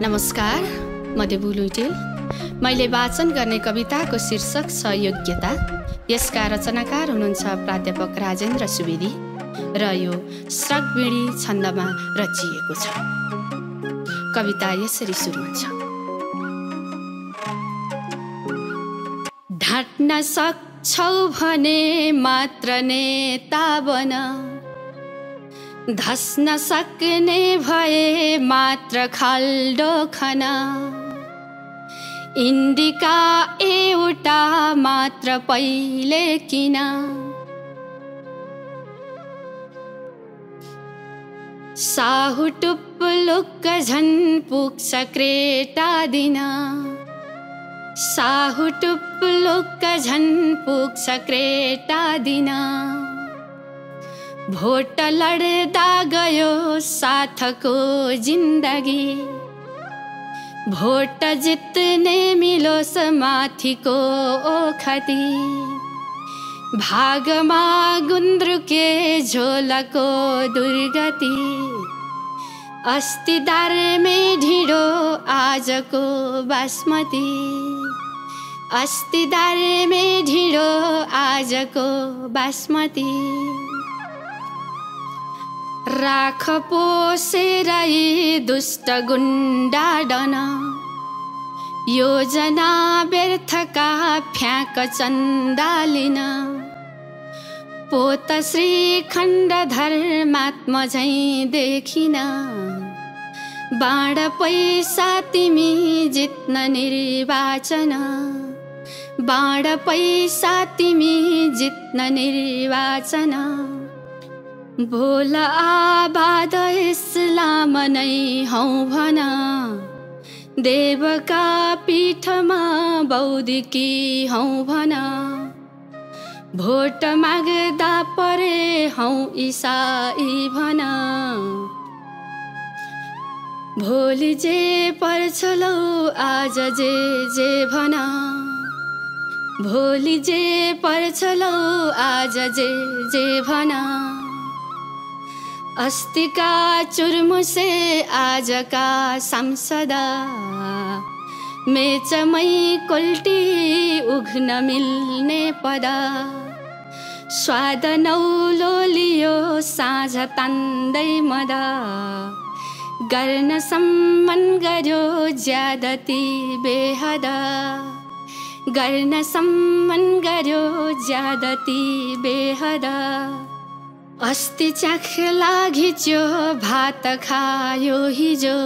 नमस्कार, म देबु लुइटेल। मैले वाचन गर्ने कविताको शीर्षक छ योग्यता। यसका रचनाकार हुनुहुन्छ प्राध्यापक राजेन्द्र सुवेदी र यो श्रगवीणी छन्दमा रचिएको छ। कविता यसरी सुरु हुन्छ। ढाँट्न सक्छौ भने मात्र नेता बन, धस्न सक्ने भए मात्र खाल्डो खन, इन्डिका एउटा मात्र पहिले किन, साहु टुप्लुक्क झन् पुग्छ क्रेटा दिन, साहु टुप्लुक्क झन् पुग्छ क्रेटा दिन, भोट लड्दा गयो साथको जिन्दगी, भोट जित्ने मिलोस् माथिको ओखती, भागमा गुन्द्रुके झोलको दुर्गति, अस्ति दारमे ढिँडो आजको बासमती, अस्ति दारमे ढिँडो आजको बासमती, राख पोसेर यी दुष्ट गुण्डा डन, योजना व्यर्थका फ्याँक चन्दा लिन, पोत श्रीखण्ड धर्मात्म झैं देखिन, बाँड पैसा तिमी जित्न निर्वाचन, बाँड पैसा तिमी जित्न निर्वाचन, बोल आबाद इस्लाम नै हौ भन, देवका पीठमा बौद्धिकी हौ भन, भोट माग्दा परे हौ इसाई भन, भोलि जे पर्छ लौ आज जे भन, भोलि जे पर्छ लौ आज जे भन, अस्तिका चुरमुसे आजका सांसद, मेचमै कोल्टी उघ्न मिल्ने पद, स्वाद नौलो लियो साँझ तान्दै मद, गर्न सम्मान गर्यो ज्यादती बेहद, गर्न सम्मान गर्यो ज्यादती बेहद, अस्ति चाख्ला घिच्यो भात खायो हिजो,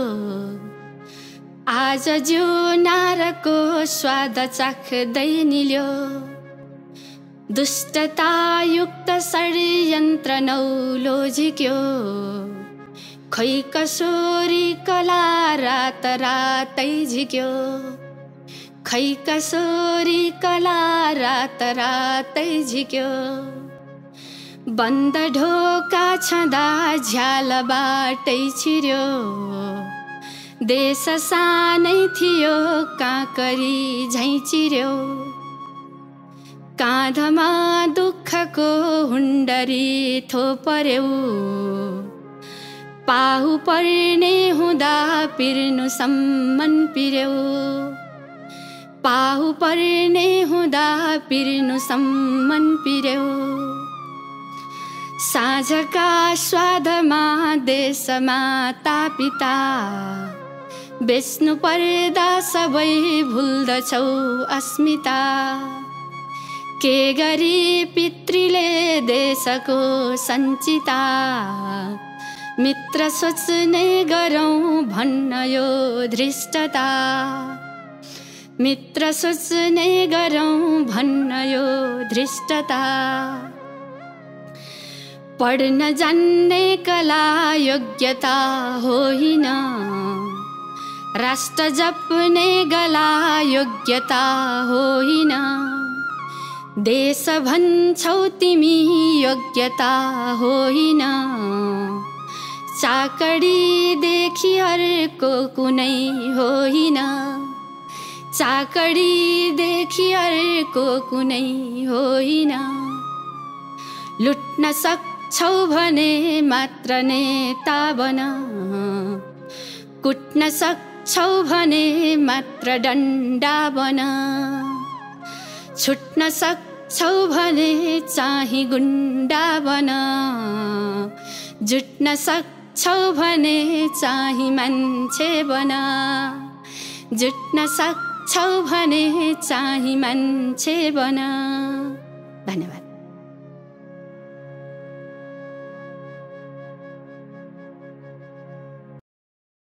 आज ज्यो नारको स्वाद चाख्दै निल्यो, दुष्टतायुक्त षड्यन्त्र नौलो झिक्यो, खै कसोरी कला रात रातै झिक्यो, खै कसोरी कला रात रातै झिक्यो, बन्द ढोका छँदा झ्याल बाटै छिर्यो, देश सानै थियो काँकरी झैं चिर्यो, काँधमा दुःखको हुन्डरी थोपर्यो, पाहु पर्ने हुँदा पिर्नु सम्मान पिर्यो, पाहु पर्ने हुँदा पिर्नु सम्मान पिर्यो, साँझका स्वादमा देश माता पिता, बेच्नु पर्दा सबै भुल्दछौ अस्मिता, के गरी पितृले देशको सञ्चिता, मित्र सोच्ने गरौँ भन्न यो धृष्टता, मित्र सोच्ने गरौँ भन्न यो धृष्टता, पढ्न जान्ने कला योग्यता होइन, राष्ट्र जप्ने गला योग्यता होइन, देश भन्छौ तिमी योग्यता होइन, चाकरीदेखि अर्को कुनै होइन, चाकरीदेखि अर्को कुनै होइन, लुट्न सक्छौ भने मात्र नेता बन, कुट्न सक्छौ सक्छौ भने मात्र डन्डा बन, छुट्न सक्छौ भने चाहिँ गुन्डा बन, जुट्न सक्छौ भने चाहिँ मान्छे बन, जुट्न सक्छौ भने चाहिँ मान्छे बन। धन्यवाद।